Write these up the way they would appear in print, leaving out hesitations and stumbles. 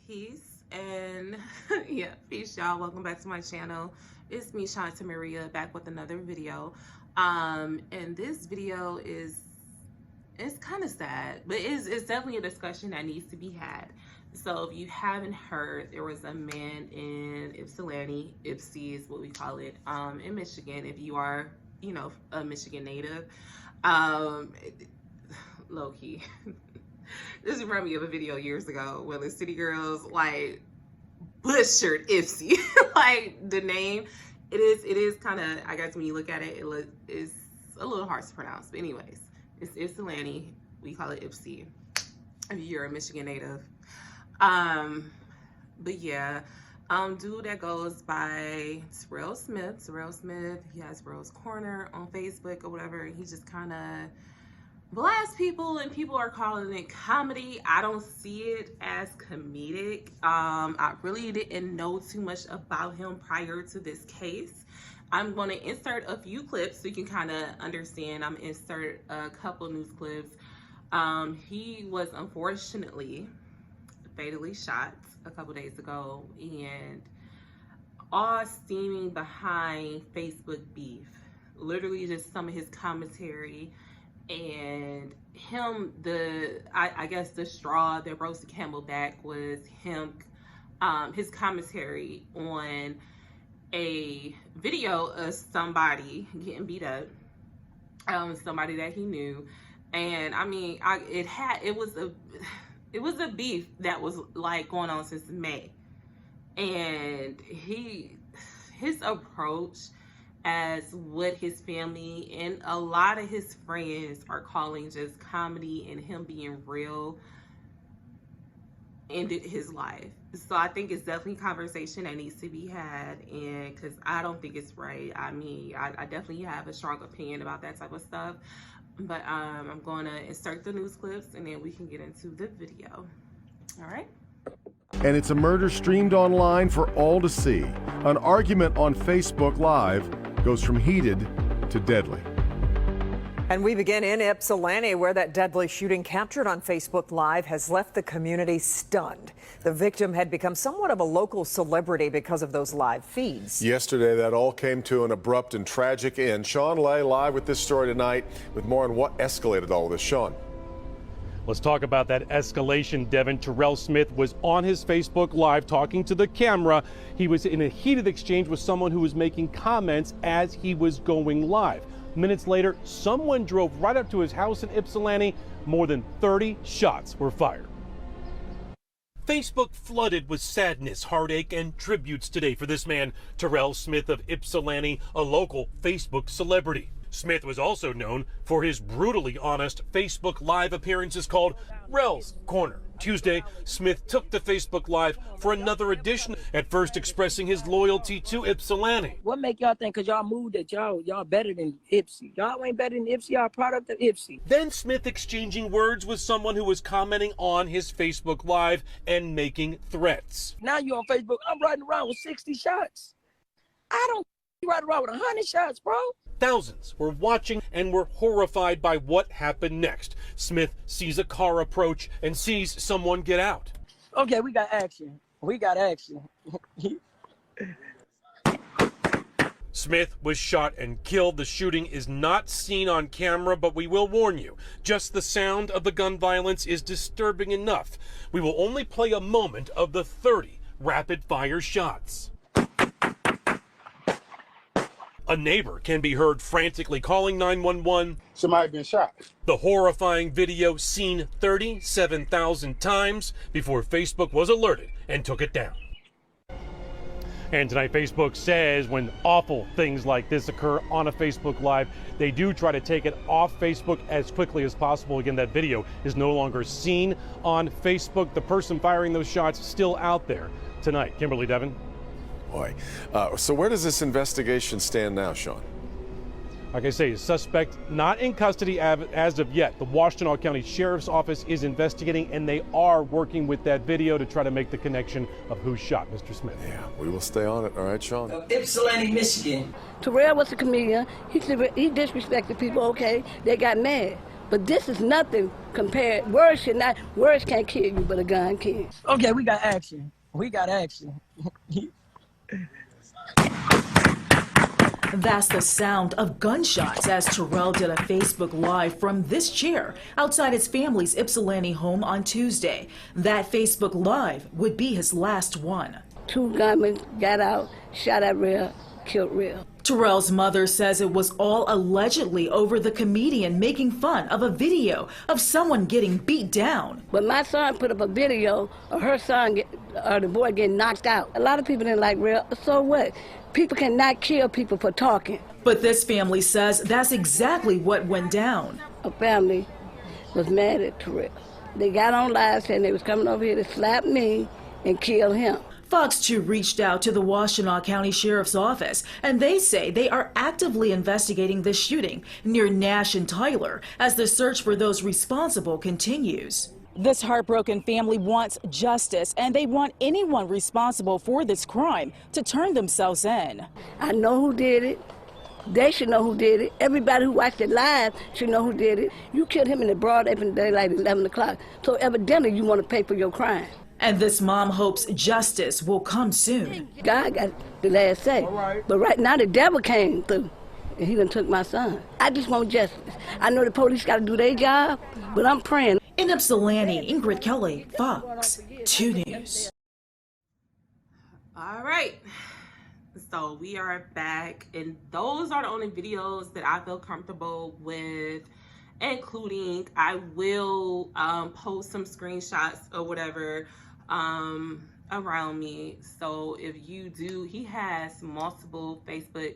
Peace and yeah, peace y'all. Welcome back to my channel. It's me, Shanta Maria, back with another video. And this video it's kind of sad, but it's definitely a discussion that needs to be had. So if you haven't heard, there was a man in Ypsilanti, Ypsi is what we call it, in Michigan. If you are, you know, a Michigan native, low key. This reminds me of a video years ago where the city girls like butchered Ypsi. Like the name, it is kind of, I guess when you look at it, it's a little hard to pronounce. But anyways, it's Ypsilanti. We call it Ypsi if you're a Michigan native. But yeah, dude that goes by Terrell Smith. Terrell Smith, he has Terrell's Corner on Facebook or whatever. He just kind of blasts people and people are calling it comedy. I don't see it as comedic. I really didn't know too much about him prior to this case. I'm going to insert a few clips so you can kind of understand. I'm going to insert a couple news clips. He was unfortunately fatally shot a couple days ago, and all stemming behind Facebook beef. Literally just some of his commentary and him, I guess the straw that rose the camel back was him, his commentary on a video of somebody getting beat up, somebody that he knew. And I mean, it was a beef that was like going on since May, and his approach as what his family and a lot of his friends are calling just comedy and him being real ended his life. So I think it's definitely a conversation that needs to be had, and because I don't think it's right. I mean, I definitely have a strong opinion about that type of stuff, but I'm going to insert the news clips and then we can get into the video. All right. And it's a murder streamed online for all to see. An argument on Facebook Live goes from heated to deadly. And we begin in Ypsilanti, where that deadly shooting captured on Facebook Live has left the community stunned. The victim had become somewhat of a local celebrity because of those live feeds. Yesterday, that all came to an abrupt and tragic end. Sean Lay live with this story tonight with more on what escalated all of this. Sean. Let's talk about that escalation, Devin. Terrell Smith was on his Facebook Live talking to the camera. He was in a heated exchange with someone who was making comments as he was going live. Minutes later, someone drove right up to his house in Ypsilanti. More than 30 shots were fired. Facebook flooded with sadness, heartache, and tributes today for this man, Terrell Smith of Ypsilanti, a local Facebook celebrity. Smith was also known for his brutally honest Facebook Live appearances called Rell's Corner. Tuesday, Smith took to Facebook Live for another edition, at first expressing his loyalty to Ypsilanti. What make y'all think, because y'all moved, that y'all better than Ypsi? Y'all ain't better than Ypsi, y'all product of Ypsi. Then Smith exchanging words with someone who was commenting on his Facebook Live and making threats. Now you on Facebook, I'm riding around with 60 shots. I don't ride around with 100 shots, bro. Thousands were watching and were horrified by what happened next. Smith sees a car approach and sees someone get out. Okay, we got action. We got action. Smith was shot and killed. The shooting is not seen on camera, but we will warn you, just the sound of the gun violence is disturbing enough. We will only play a moment of the 30 rapid-fire shots. A neighbor can be heard frantically calling 911. Somebody been shot. The horrifying video seen 37,000 times before Facebook was alerted and took it down. And tonight, Facebook says when awful things like this occur on a Facebook Live, they do try to take it off Facebook as quickly as possible. Again, that video is no longer seen on Facebook. The person firing those shots still out there tonight. Kimberly, Devin. Boy. So where does this investigation stand now, Sean? Like I say, suspect not in custody as of yet. The Washtenaw County Sheriff's Office is investigating, and they are working with that video to try to make the connection of who shot Mr. Smith. Yeah, we will stay on it. All right, Sean. Ypsilanti, Michigan. Terrell was a comedian. He disrespected people, okay? They got mad. But this is nothing compared. Words can't kill you, but a gun can. Okay, we got action. We got action. That's the sound of gunshots as Terrell did a Facebook Live from this chair outside his family's Ypsilanti home on Tuesday. That Facebook Live would be his last one. 2 gunmen got out, shot at Real, killed Real. Terrell's mother says it was all allegedly over the comedian making fun of a video of someone getting beat down. But my son put up a video of her son, or the boy getting knocked out. A lot of people didn't like Real, so what? People cannot kill people for talking. But this family says that's exactly what went down. A family was mad at Terrell. They got on live saying they was coming over here to slap me and kill him. Fox 2 reached out to the Washtenaw County Sheriff's Office, and they say they are actively investigating the shooting near Nash and Tyler as the search for those responsible continues. This heartbroken family wants justice, and they want anyone responsible for this crime to turn themselves in. I know who did it. They should know who did it. Everybody who watched it live should know who did it. You killed him in the broad open daylight at 11 o'clock, so evidently you want to pay for your crime. And this mom hopes justice will come soon. God got the last say. But right now the devil came through and he done took my son. I just want justice. I know the police got to do their job, but I'm praying. In Ypsilanti, Ingrid Kelly, Fox 2 News. All right. So we are back, and those are the only videos that I feel comfortable with including. I will post some screenshots or whatever around me. So if you do, he has multiple Facebook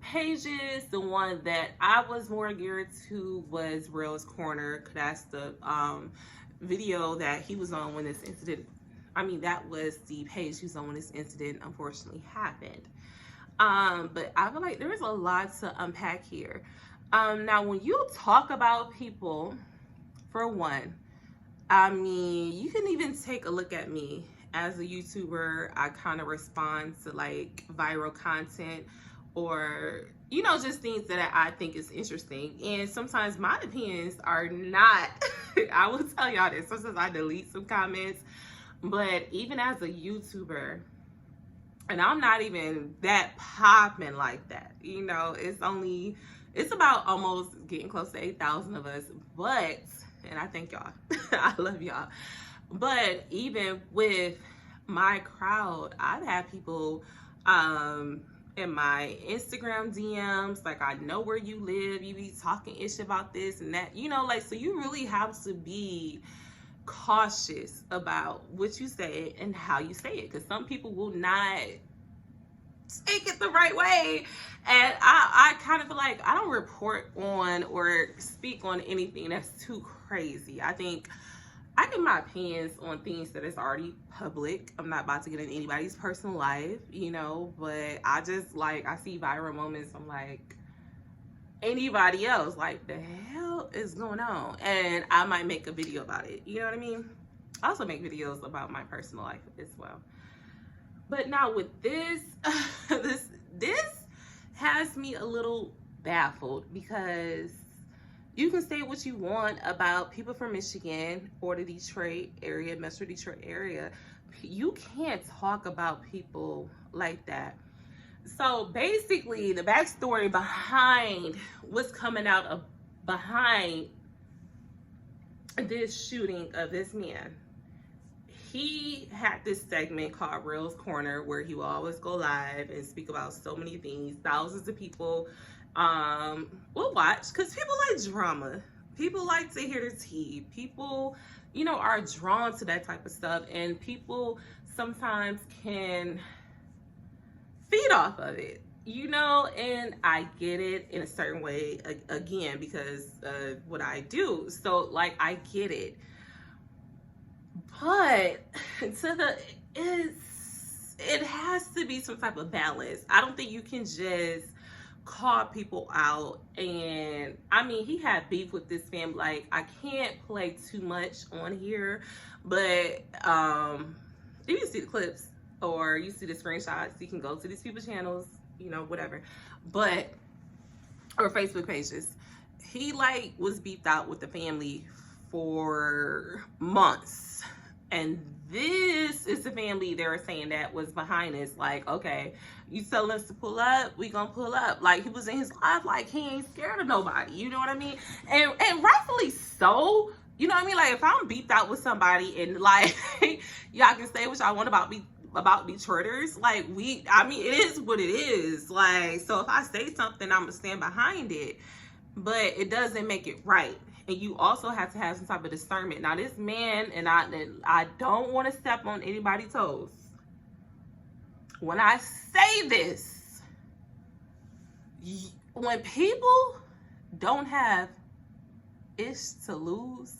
pages. The one that I was more geared to was Real's Corner. That's the video that he was on when this incident, that was the page he was on when this incident unfortunately happened. But I feel like there's a lot to unpack here. Now, when you talk about people, for one, you can even take a look at me as a YouTuber. I kind of respond to like viral content or, just things that I think is interesting. And sometimes my opinions are not, I will tell y'all this, sometimes I delete some comments, but even as a YouTuber, and I'm not even that popping like that, it's about almost getting close to 8,000 of us, but, and I thank y'all, I love y'all, but even with my crowd, I've had people in my Instagram DMs, like, I know where you live, you be talking ish about this and that, so you really have to be cautious about what you say and how you say it, because some people will not take it the right way. And I kind of feel like I don't report on or speak on anything that's too crazy. I think I give my opinions on things that is already public. I'm not about to get in anybody's personal life, but I just I see viral moments. I'm like, anybody else, like, the hell is going on? And I might make a video about it. You know what I mean? I also make videos about my personal life as well. But now with this, this has me a little baffled, because you can say what you want about people from Michigan or the Detroit area, Metro Detroit area. You can't talk about people like that. So basically, the backstory behind what's coming out of behind this shooting of this man. He had this segment called Real's Corner where he will always go live and speak about so many things. Thousands of people will watch, because people like drama. People like to hear the tea. People, are drawn to that type of stuff, and people sometimes can feed off of it, and I get it in a certain way, again, because of what I do. So, I get it. But it has to be some type of balance. I don't think you can just call people out. And he had beef with this family. I can't play too much on here, but if you see the clips or you see the screenshots, you can go to these people's channels, whatever, or Facebook pages. he like was beefed out with the family for months, and this is the family they were saying that was behind this. Like, okay, you telling us to pull up, we gonna pull up. Like, he was in his life like he ain't scared of nobody, you know what I mean? And rightfully so, you know what I mean? Like, if I'm beefed out with somebody and like y'all can say what y'all want about Detroiters, like, I mean, it is what it is. Like, so if I say something, I'm gonna stand behind it, but it doesn't make it right. And you also have to have some type of discernment. Now, this man, and I don't want to step on anybody's toes. When I say this, when people don't have ish to lose,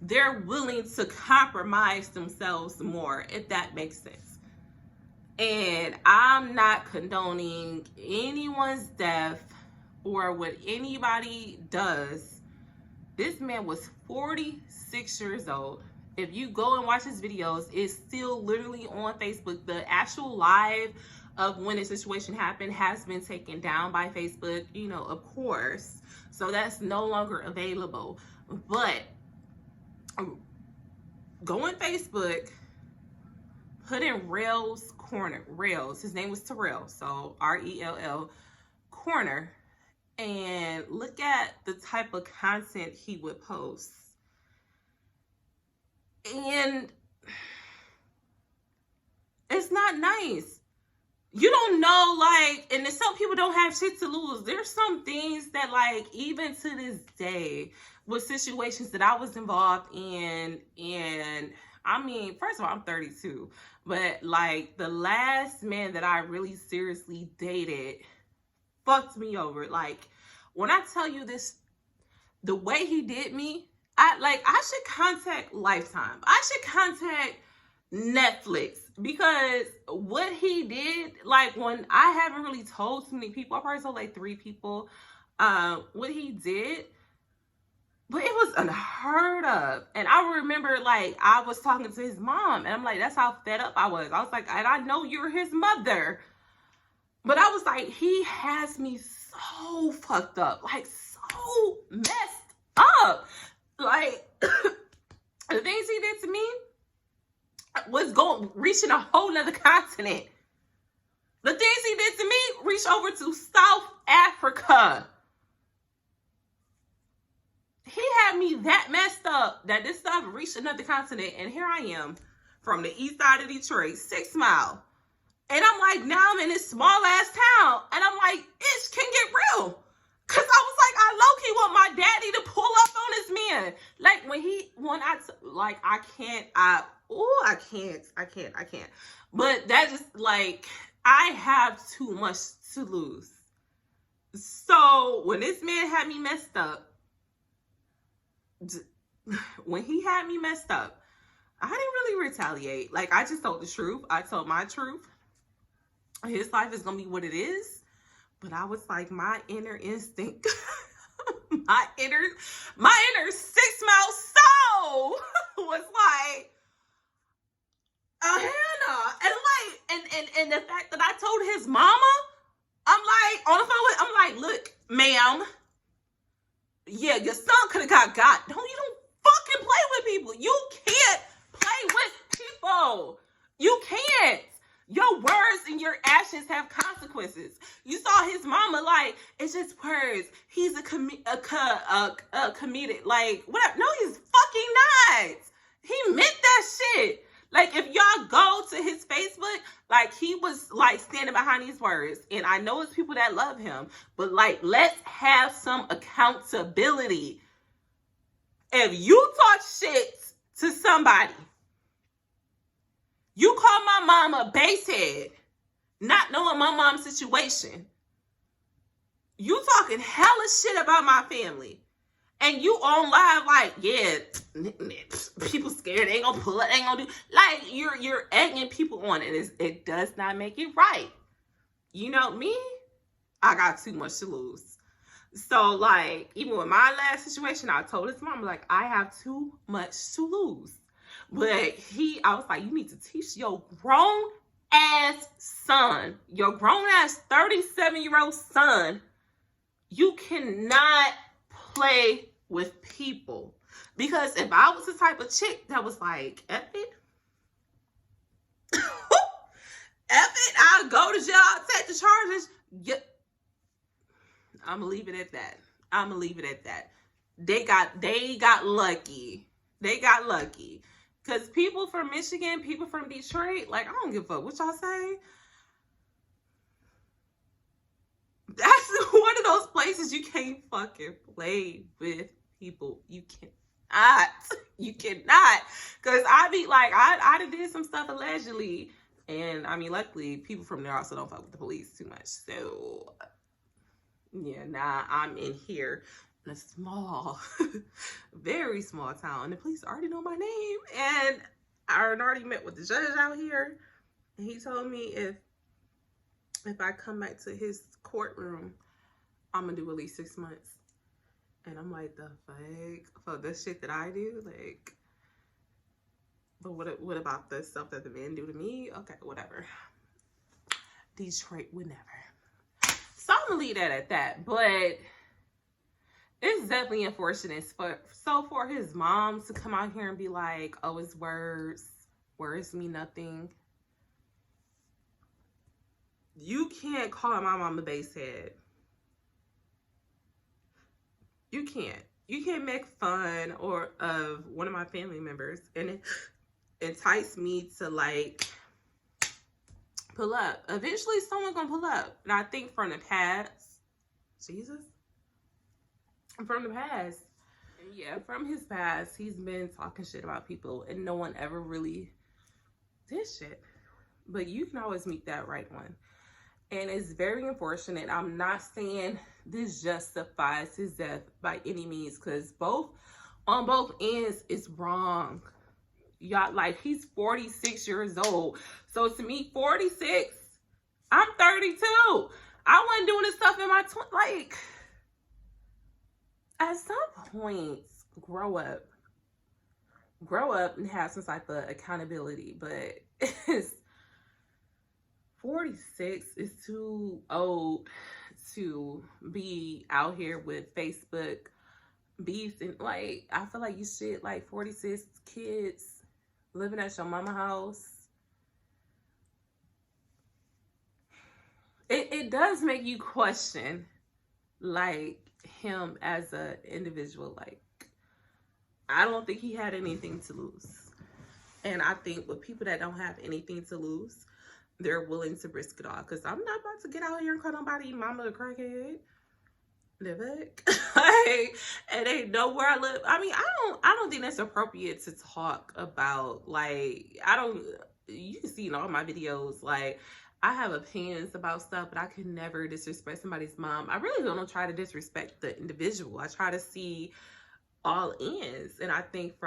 they're willing to compromise themselves more, if that makes sense. And I'm not condoning anyone's death or what anybody does. This man was 46 years old. If you go and watch his videos, it's still literally on Facebook. The actual live of when the situation happened has been taken down by Facebook, you know, of course. So that's no longer available. But go on Facebook, put in Rel's Corner. Rel's, his name was Terrell, so R-E-L-L Corner. And look at the type of content he would post. And it's not nice. You don't know, like, and some people don't have shit to lose. There's some things that, like, even to this day, with situations that I was involved in, and I mean, first of all, I'm 32, but like the last man that I really seriously dated fucked me over. Like, when I tell you this, the way he did me, I should contact Lifetime. I should contact Netflix, because what he did, like, when I haven't really told too many people, I probably told like 3 people what he did, but it was unheard of. And I remember, like, I was talking to his mom, and I'm like, that's how fed up I was. I was like, and I know you're his mother. But I was like, he has me so fucked up, like so messed up. Like, the things he did to me was reaching a whole nother continent. The things he did to me reached over to South Africa. He had me that messed up that this stuff reached another continent, and here I am from the east side of Detroit, 6 Mile. And I'm like, now I'm in this small ass town. And I'm like, it can get real. Cause I was like, I low-key want my daddy to pull up on this man. Like I can't. But that just, like, I have too much to lose. So when this man had me messed up, I didn't really retaliate. Like, I just told the truth. I told my truth. His life is gonna be what it is. But I was like, my inner instinct, my inner 6 Mile soul was like, Hannah. And like, and the fact that I told his mama, I'm like, on the phone with, I'm like, look, ma'am, yeah, your son could have got. You don't fucking play with people. You can't play with people. You can't. Your words and your actions have consequences. You saw his mama, like, it's just words. He's a comedic, like, whatever. No, he's fucking not. He meant that shit. Like, if y'all go to his Facebook, like, he was, like, standing behind these words. And I know it's people that love him, but, like, let's have some accountability. If you talk shit to somebody, you call my mom a basehead, not knowing my mom's situation. You talking hella shit about my family. And you on live like, yeah, people scared, they ain't gonna pull it, they ain't gonna do. Like, you're egging people on, and it does not make it right. You know me? I got too much to lose. So, like, even with my last situation, I told his mom, like, I have too much to lose. But I was like, you need to teach your grown ass son, your grown ass 37-year-old son, you cannot play with people. Because if I was the type of chick that was like, F it, I'll go to jail, I'll take the charges. Yeah. I'm gonna leave it at that. They got lucky. Because people from Michigan, people from Detroit, like, I don't give a fuck what y'all say. That's one of those places you can't fucking play with people. You cannot. Because I be like, I did some stuff allegedly. And I mean, luckily, people from there also don't fuck with the police too much. So, yeah, I'm in here in a small, very small town. The police already know my name. And I already met with the judge out here. And he told me if I come back to his courtroom, I'm gonna do at least 6 months. And I'm like, the fuck? For the shit that I do? Like, but what about the stuff that the men do to me? Okay, whatever. Detroit would never. So I'm gonna leave that at that. But it's definitely unfortunate for his mom to come out here and be like, oh, it's words mean nothing. You can't call my mom a basehead. You can't make fun of one of my family members and entice me to like pull up. Eventually someone's gonna pull up. And I think from the past, from his past, he's been talking shit about people and no one ever really did shit. But you can always meet that right one. And it's very unfortunate. I'm not saying this justifies his death by any means, because on both ends it's wrong. Y'all, like, he's 46 years old. So to me, 46, I'm 32. I wasn't doing this stuff in my 20s. Like, at some point, grow up and have some type of accountability. But it's 46 is too old to be out here with Facebook beefs. And like, I feel like you should, like, 46 kids living at your mama house. It does make you question, like, him as an individual. Like, I don't think he had anything to lose. And I think with people that don't have anything to lose, they're willing to risk it all. Because I'm not about to get out here and call nobody mama a crackhead. Live it. Like, and they know where I live. I mean, I don't think that's appropriate to talk about. Like, you can see in all my videos, like, I have opinions about stuff, but I can never disrespect somebody's mom. I really don't try to disrespect the individual. I try to see all ends. And I think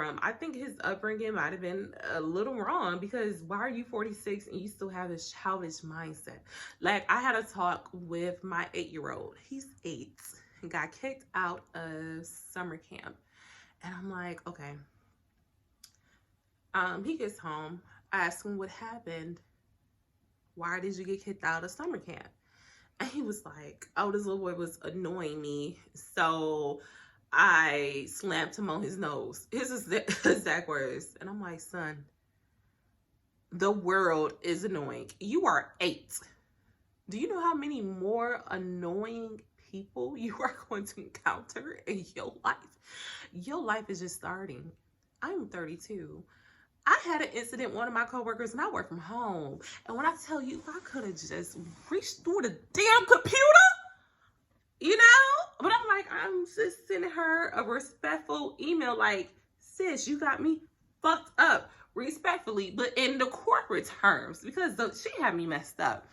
his upbringing might have been a little wrong, because why are you 46 and you still have this childish mindset? Like, I had a talk with my 8-year-old. He's 8 and got kicked out of summer camp. And I'm like, okay. He gets home. I asked him what happened. Why did you get kicked out of summer camp? And he was like, oh, this little boy was annoying me, so I slammed him on his nose. His exact words. And I'm like, son, the world is annoying. You are 8. Do you know how many more annoying people you are going to encounter in your life? Your life is just starting. I'm 32. I had an incident with one of my coworkers, and I work from home. And when I tell you, I could have just reached through the damn computer, you know? But I'm just sending her a respectful email like, sis, you got me fucked up, respectfully, but in the corporate terms, because she had me messed up.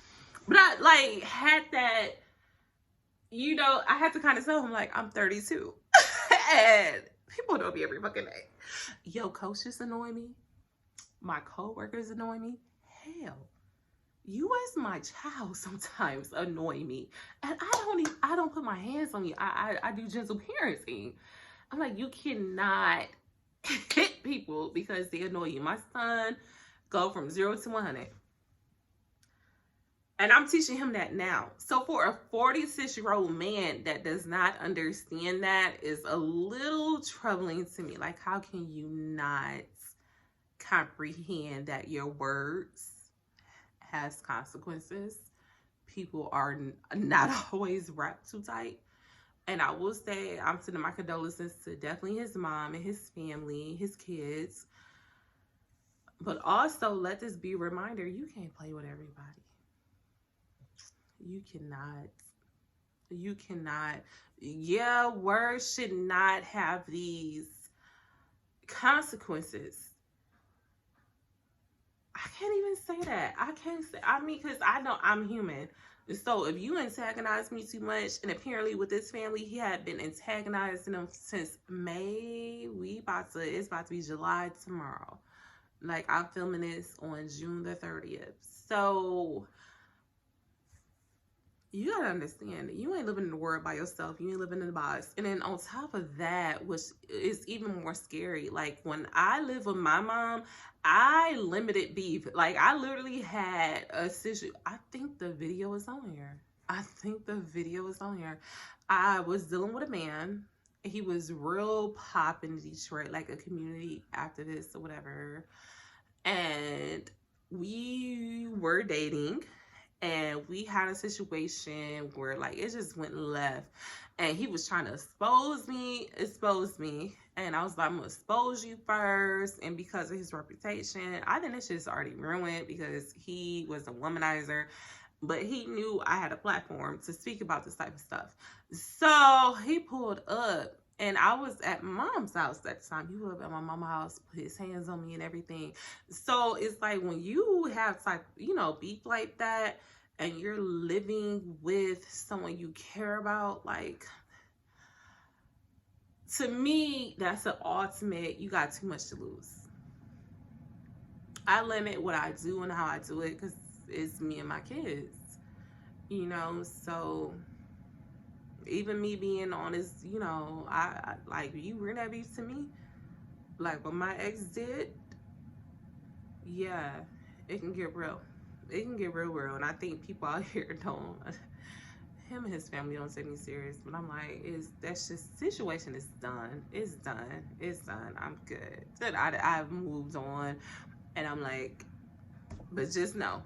But I, like, had that, you know, I had to kind of tell him, like, I'm 32. And people don't be every fucking day. Yo, coaches annoy me. My co-workers annoy me. Hell, you as my child sometimes annoy me. And I don't put my hands on you. I do gentle parenting. I'm like, you cannot hit people because they annoy you. My son go from 0 to 100 And I'm teaching him that now. So for a 46-year-old man that does not understand that is a little troubling to me. Like, how can you not comprehend that your words has consequences? People are not always wrapped too tight. And I will say, I'm sending my condolences to definitely his mom and his family, his kids. But also, let this be a reminder, you can't play with everybody. You cannot. You cannot. Yeah, words should not have these consequences. I can't even say that. I can't say, I mean, because I know I'm human. So if you antagonize me too much, and apparently with this family, he had been antagonizing them since May. It's about to be July tomorrow. Like, I'm filming this on June the 30th. So you gotta understand that you ain't living in the world by yourself. You ain't living in the box. And then on top of that, which is even more scary, like when I lived with my mom, I limited beef. Like, I literally had a situation. I think the video is on here. I was dealing with a man. He was real pop in Detroit, like a community activist or whatever. And we were dating. And we had a situation where, like, it just went left. And he was trying to expose me. And I was like, I'm going to expose you first. And because of his reputation, I think this shit's already ruined because he was a womanizer. But he knew I had a platform to speak about this type of stuff. So he pulled up. And I was at mom's house at the time. He was at my mama's house, put his hands on me and everything. So it's like when you have beef like that and you're living with someone you care about, like, to me, that's the ultimate, you got too much to lose. I limit what I do and how I do it because it's me and my kids, so... Even me being honest, I like, you bring that beef to me, like what my ex did, yeah, it can get real. It can get real. And I think people out here him and his family don't take me serious, but I'm like, that's just, situation is done. It's done. I'm good. I've moved on, and I'm like, but just know.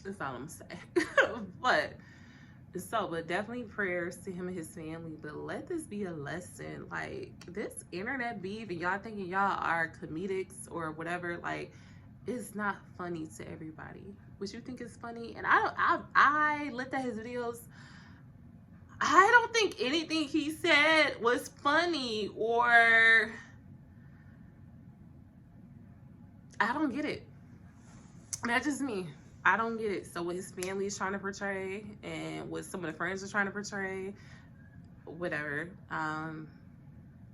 That's all I'm saying. but definitely prayers to him and his family. But let this be a lesson. Like, this internet beef and y'all thinking y'all are comedics or whatever, like, it's not funny to everybody. What you think is funny, and I looked at his videos. I don't think anything he said was funny, or I don't get it. That's just me. I don't get it. So what his family is trying to portray and what some of the friends are trying to portray, whatever.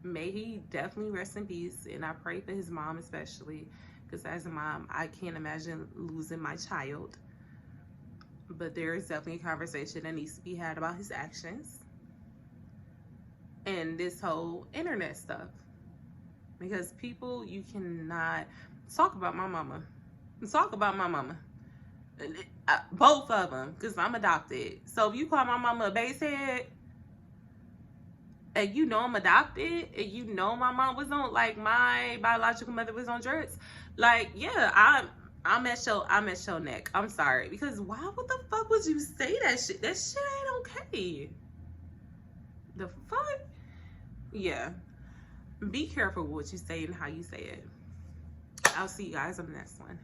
May he definitely rest in peace. And I pray for his mom especially, because as a mom, I can't imagine losing my child. But there is definitely a conversation that needs to be had about his actions and this whole internet stuff. Because people, you cannot talk about my mama. Both of them, because I'm adopted. So if you call my mama a basehead, and you know I'm adopted, and you know my mom was on, like, my biological mother was on drugs, like, yeah, I'm at your neck. I'm sorry, because what the fuck would you say that shit? That shit ain't okay. The fuck? Yeah. Be careful what you say and how you say it. I'll see you guys on the next one.